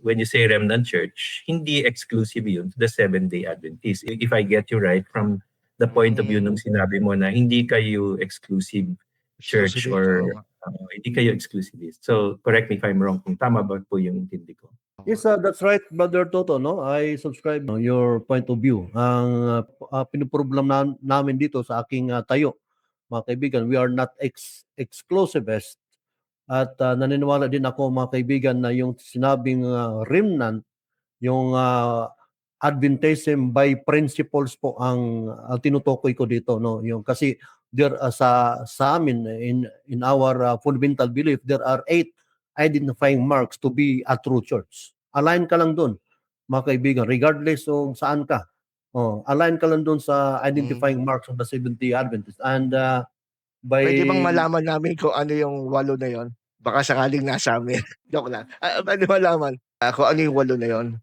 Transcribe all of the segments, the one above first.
when you say remnant church, hindi exclusive yun to the Seventh-day Adventist. If I get you right from the point of view nung sinabi mo na hindi kayo exclusive church or hindi kayo exclusivist. So correct me if I'm wrong kung tama ba po yung intindi ko. Yes, that's right, Brother Toto. No, I subscribe your point of view. Ang pinuproblem namin dito sa aking tayo, mga kaibigan, we are not exclusivist. At naniniwala din ako, mga kaibigan, na yung sinabing remnant, yung Adventism by principles po ang tinutukoy ko dito, no. Yung kasi there sa amin in our fundamental belief, there are 8 identifying marks to be a true church. Align ka lang doon, mga kaibigan, regardless kung saan ka. Align ka lang doon sa identifying marks of the Seventh-day Adventist. And pwede bang malaman namin kung ano yung 8 na yon? Baka sakaling nasa amin. Joke lang. Pwede malaman kung ano yung 8 na yon?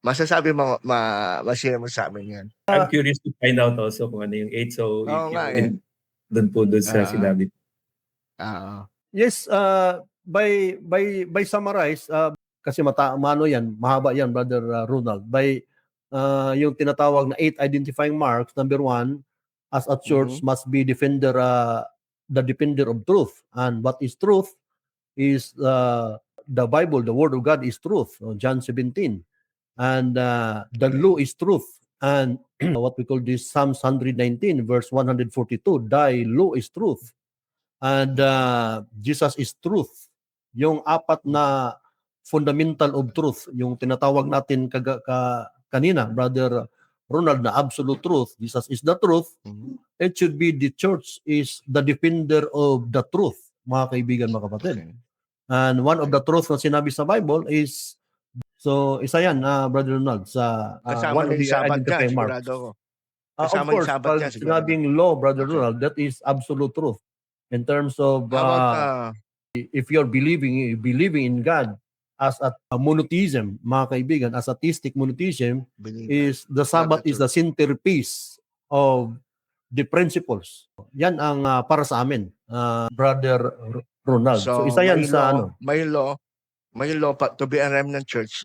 Masasabi mo, ma-share mo sa amin yan. I'm curious to find out also kung ano yung 8. So, doon po doon sa sinabi. Yes, by summarize, kasi mano yan, mahaba yan, Brother Ronald. By yung tinatawag na 8 identifying marks, number 1, as a church must be the defender of truth. And what is truth is the Bible, the Word of God is truth, John 17. And the law is truth. And what we call this Psalms 119, verse 142, thy law is truth. And Jesus is truth. Yung 4 na fundamental of truth, yung tinatawag natin kanina, Brother Ronald, na absolute truth. Jesus is the truth. It should be the church is the defender of the truth, mga kaibigan, mga kapatid. And one of the truths na sinabi sa Bible is, so isa yan, Brother Ronald, sa one of the identifying marks. Of course, pag sinabing law, Brother Ronald, that is absolute truth. In terms of if you're believing in God as a monotheism, mga kaibigan, as a theistic monotheism, is the Sabbath is the centerpiece of the principles. Yan ang para sa amin, Brother Ronald. So isa yan sa may law to be a remnant church,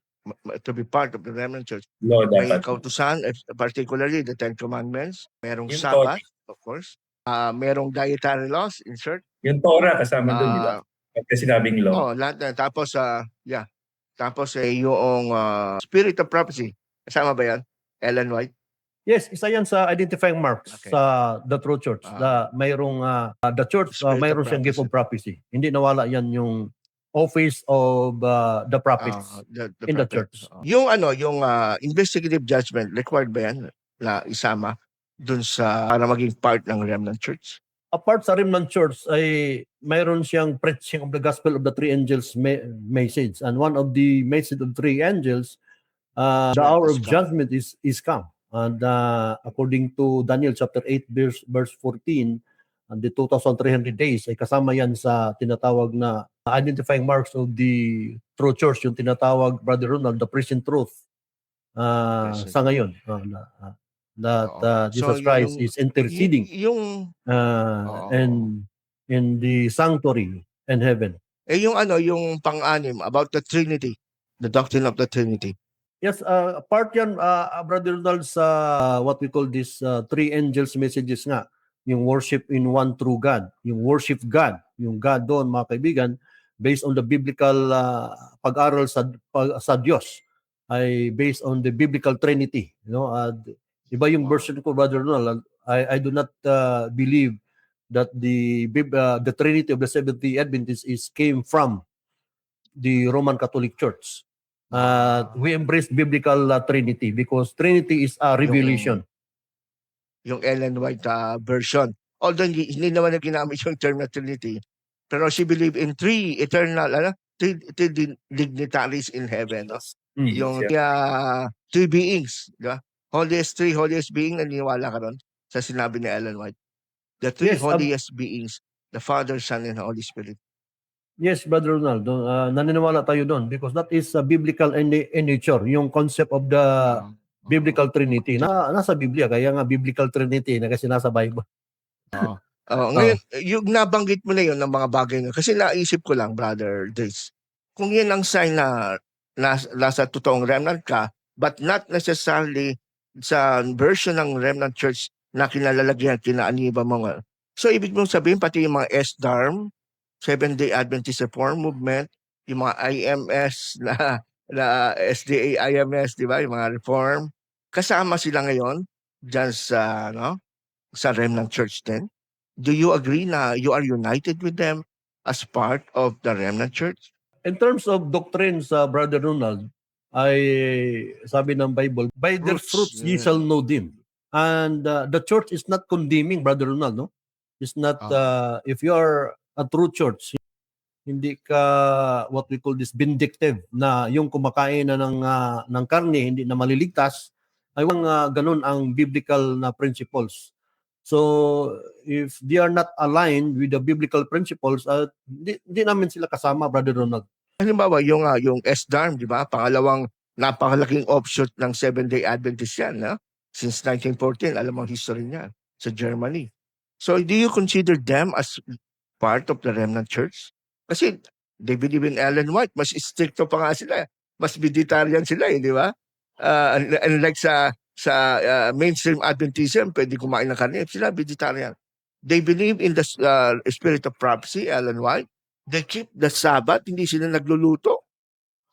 to be part of the remnant church. May kautusan, particularly the 10 Commandments. Merong Sabbath, of course. Merong dietary laws, insert. Yung Torah kasama doon, di ba? Kasi sinabing law. Lahat na. Tapos, Tapos yung spirit of prophecy. Kasama ba yan? Ellen White? Yes, isa yan sa identifying marks sa the true church. Mayroong the church, mayroon siyang gift of prophecy. Hindi nawala yan yung office of the prophets in the church. Yung investigative judgment, required ba yan na isama dun sa para maging part ng remnant church? Apart sa remnant church ay mayroon siyang preaching of the gospel of the 3 angels message. And one of the message of 3 angels, the hour of judgment is come. And according to Daniel chapter 8 verse 14, and the 2,300 days ay kasama yan sa tinatawag na identifying marks of the true church, yung tinatawag, Brother Ronald, the present truth sa ngayon. That Jesus Christ is interceding and in the sanctuary in heaven. Yung pang-anim about the Trinity, the doctrine of the Trinity. Yes, part yan, Brother Ronald, sa what we call this 3 angels messages nga, yung worship in one true God, yung worship God, yung God doon, mga kaibigan, based on the biblical pag-aral sa Diyos, ay based on the biblical Trinity. Iba yung version ko, Brother Ronald. I do not believe that the Trinity of the Seventh-day Adventists came from the Roman Catholic Church. We embrace biblical Trinity because Trinity is a revelation. Yung Ellen White version. Although hindi naman na ginamit yung term na Trinity, pero she believed in 3 eternal, 3 dignitaries in heaven. Yung 3 beings. Diba? Holiest 3, holiest being, naniniwala ka ron sa sinabi ni Ellen White. The 3 holiest beings, the Father, Son, and Holy Spirit. Yes, Brother Ronaldo, naniniwala tayo doon because that is biblical in nature, yung concept of the biblical Trinity. Nasa Biblia, kaya nga biblical Trinity na kasi nasa Bible. Ngayon, yung nabanggit mo na yun ng mga bagay na, kasi naisip ko lang, Brother Dries, kung yan ang sign na nasa totoong remnant ka, but not necessarily sa version ng remnant church na kinalalagyan, kinaaniba mga. So ibig mong sabihin pati yung mga SDARM, Seventh-day Adventist Reform Movement, yung mga IMS na SDA IMS, di ba? Yung mga reform, kasama sila ngayon dyan sa, no, sa remnant church din. Do you agree na you are united with them as part of the remnant church? In terms of doctrines, Brother Ronald, ay sabi ng Bible, by their fruits ye shall know them. And the church is not condemning, Brother Ronald, no? It's not, if you are a true church, hindi ka what we call this vindictive na yung kumakain na ng karne hindi na maliligtas ay ganun ang biblical na principles. So if they are not aligned with the biblical principles, di namin sila kasama, Brother Ronald. Halimbawa, yung SDARM, di ba? Pangalawang napakalaking offshoot ng Seventh-day Adventist yan, no? Since 1914, alam mo ang history niya sa Germany. So do you consider them as part of the remnant church? Kasi they believe in Ellen White, mas stricto pa nga sila. Mas vegetarian sila, di ba? Unlike sa mainstream Adventism, pwede kumain ng karne. Sila vegetarian. They believe in the spirit of prophecy, Ellen White. They keep the Sabbath, hindi sila nagluluto.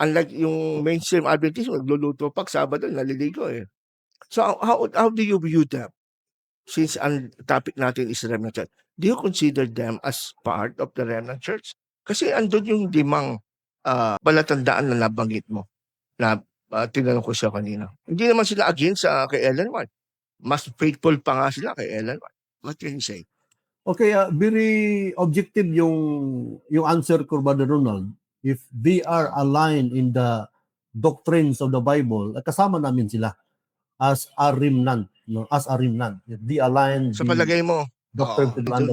Unlike yung mainstream Adventism, nagluluto pag Sabado, naliligo eh. So how do you view them? Since ang topic natin is remnant church, do you consider them as part of the remnant church? Kasi andun yung limang palatandaan na nabanggit mo na tinanong ko siya kanina. Hindi naman sila against kay Ellen White. Mas faithful pa nga sila kay Ellen White. What can you say? Okay, very objective yung answer ko, Brother Ronald. If they are aligned in the doctrines of the Bible, kasama namin sila as a remnant, no? As a remnant. If they align Sa palagay mo, the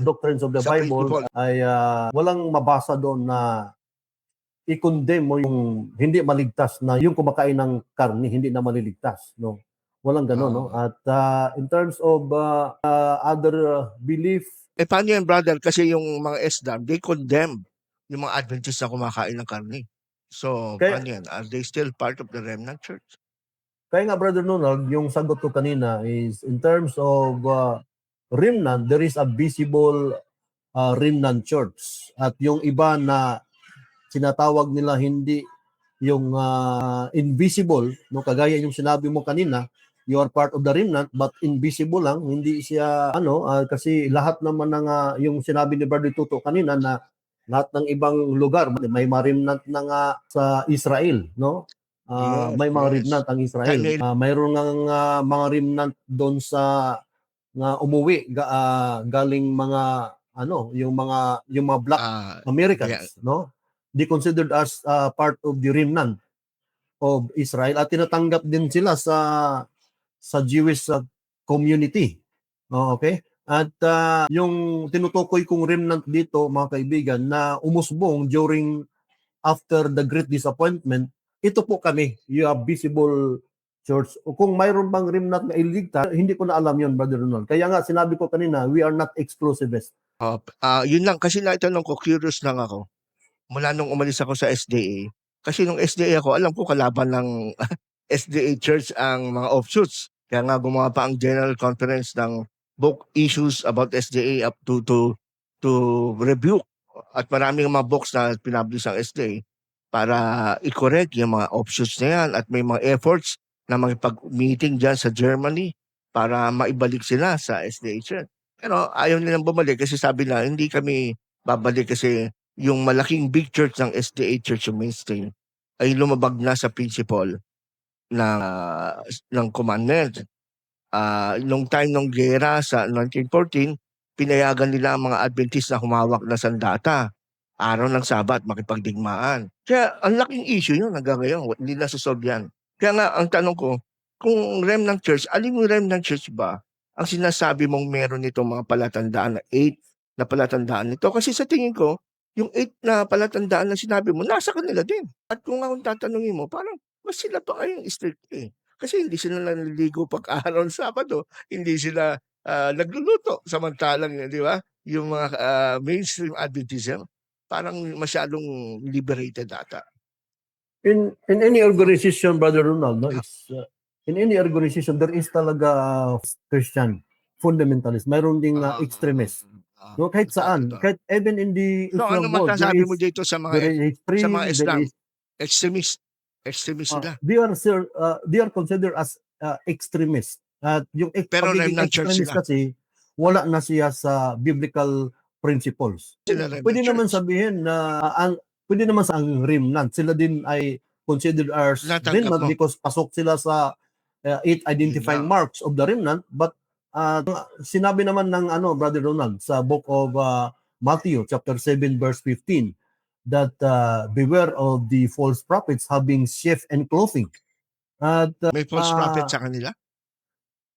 doctrines of the sa Bible principle. ay walang mabasa doon na i-condemn mo yung hindi maligtas na yung kumakain ng karne hindi na maliligtas, no? Walang gano'n, no? At in terms of other belief, paano yan, brother? Kasi yung mga SDAM, they condemn yung mga Adventists na kumakain ng karne. So, paano yan? Are they still part of the remnant church? Kaya nga, Brother Ronald, yung sagot ko kanina is in terms of remnant, there is a visible remnant church. At yung iba na sinatawag nila hindi yung invisible, no, kagaya yung sinabi mo kanina, you are part of the remnant but invisible lang, hindi siya kasi lahat naman ng yung sinabi ni Brother Tuto kanina na lahat ng ibang lugar may mga remnant na nga sa Israel, no? May mga remnant ang Israel. Mayroon ng mga remnant doon sa nga umuwi galing mga yung mga black Americans, no? They considered as part of the remnant of Israel at tinatanggap din sila sa Jewish community. Okay? At yung tinutukoy kong remnant dito, mga kaibigan, na umusbong after the Great Disappointment, ito po kami, you have visible church. O kung mayroon bang remnant na iligtas, hindi ko na alam yun, Brother Ronald. Kaya nga, sinabi ko kanina, we are not exclusivist. Yun lang, kasi naitanong ko, curious lang ako. Mula nung umalis ako sa SDA, kasi nung SDA ako, alam ko kalaban ng SDA Church ang mga offshoots. Kaya nga gumawa pa ang General Conference ng book issues about SDA up to rebuke. At maraming mga books na pinablish ang SDA para i-correct yung mga offshoots na yan at may mga efforts na makipag-meeting dyan sa Germany para maibalik sila sa SDA Church. Pero ayaw nilang bumalik kasi sabi na hindi kami babalik kasi yung malaking big church ng SDA Church of mainstream ay lumabag na sa principle ng commandment. Nung time ng gera sa 1914, pinayagan nila ang mga Adventist na humawak na sandata. Araw ng Sabat, makipagdigmaan. Kaya ang laking issue yun hanggang ngayon. Hindi nasusolve yan. Kaya nga, ang tanong ko, kung remnant church, alin yung remnant church ba ang sinasabi mong meron nitong mga palatandaan na 8 na palatandaan nito? Kasi sa tingin ko, yung 8 na palatandaan na sinabi mo, nasa kanila din. At kung akong tatanungin mo, parang mas sila pa kayong strict eh. Kasi hindi sila naliligo pag-araw ng Sabado. Hindi sila nagluluto. Samantalang, di ba? Yung mga mainstream Adventism, parang masyadong liberated ata. In any organization, Brother Ronald, no, is in any organization there is talaga Christian fundamentalist. Mayroon ding extremist. No, kahit saan, kahit even in the So ano Islam world, masasabi mo dito sa there mga is extreme, there Islam? is Extremist sila. they are considered as extremists. At yung Pero pagiging remnant church extremist sila. kasi wala na siya sa biblical principles. Sila remnant Pwede naman church. sabihin na pwede naman sa ang remnant, sila din ay considered as Natanggap remnant mo. because pasok sila sa 8 identifying Yun lang. marks of the remnant. But sinabi naman ng Brother Ronald sa book of Matthew chapter 7 verse 15 that beware of the false prophets having sheep and clothing. At May false prophet sa kanila?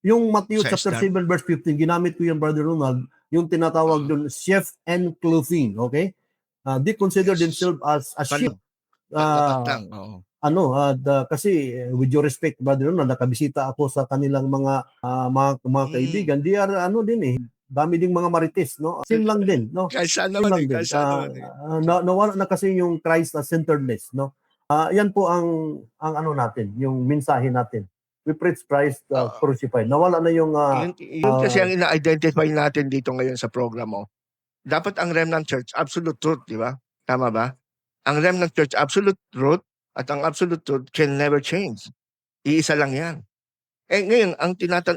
yung Matthew Sa chapter Islam? 7 verse 15, ginamit ko yung Brother Ronald, yung tinatawag doon sheep and clothing, okay? They consider Yes. themselves as sheep. Dapat lang. Oo. Kasi with your respect, Brother Ronald, nakabisita ako sa kanilang mga kaibigan. They are dami ding mga marites, no? Sin lang din, no? Kahit saan Sin naman lang eh. din. Kahit saan naman eh. Nawala na kasi yung Christ-centeredness, no? Yan po ang natin, yung mensahe natin. We preach Christ crucified. Nawala na yung Yun kasi ang ina-identify natin dito ngayon sa program mo. Dapat ang remnant church, absolute truth, di ba? Tama ba? Ang remnant church, absolute truth, at ang absolute truth can never change. Iisa lang yan. Ngayon,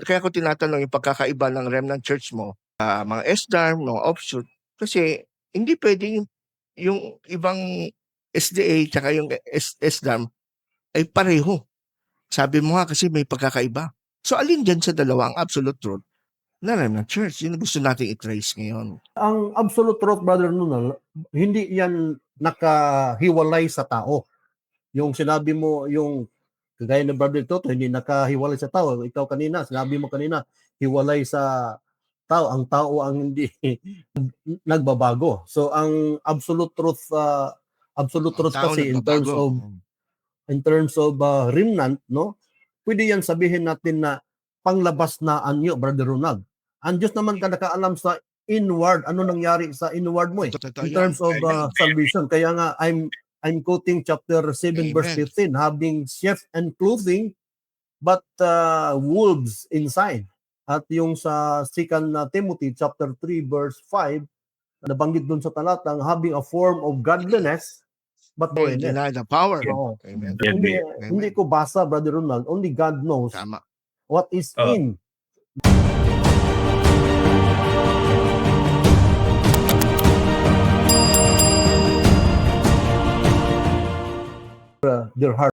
kaya ko tinatanong yung pagkakaiba ng remnant church mo, mga SDARM, mga offshoot, kasi hindi pwedeng yung ibang SDA tsaka yung SDARM ay pareho. Sabi mo nga kasi may pagkakaiba. So alin dyan sa dalawa ang absolute truth na remnant church? Yun ang gusto natin i-trace ngayon. Ang absolute truth, Brother Nunal, hindi yan nakahiwalay sa tao. Yung sinabi mo, yung kagaya ng Brother Toto, hindi nakahiwalay sa tao. Ikaw kanina, sinabi mo kanina, hiwalay sa tao. Ang tao ang hindi nagbabago. So ang absolute truth kasi in terms of remnant, no? Pwede yan sabihin natin na panglabas na anyo, Brother Ronald. Ang Diyos naman ka nakaalam sa inward, ano nangyari sa inward mo in terms of salvation. Kaya nga I'm quoting chapter 7 verse 15, having sheep and clothing but wolves inside. At yung sa 2 Timothy chapter 3 verse 5, nabanggit doon sa talatang having a form of godliness but deny the power. Amen. Hindi ko basa, Brother Ronald. Only God knows what is in their heart.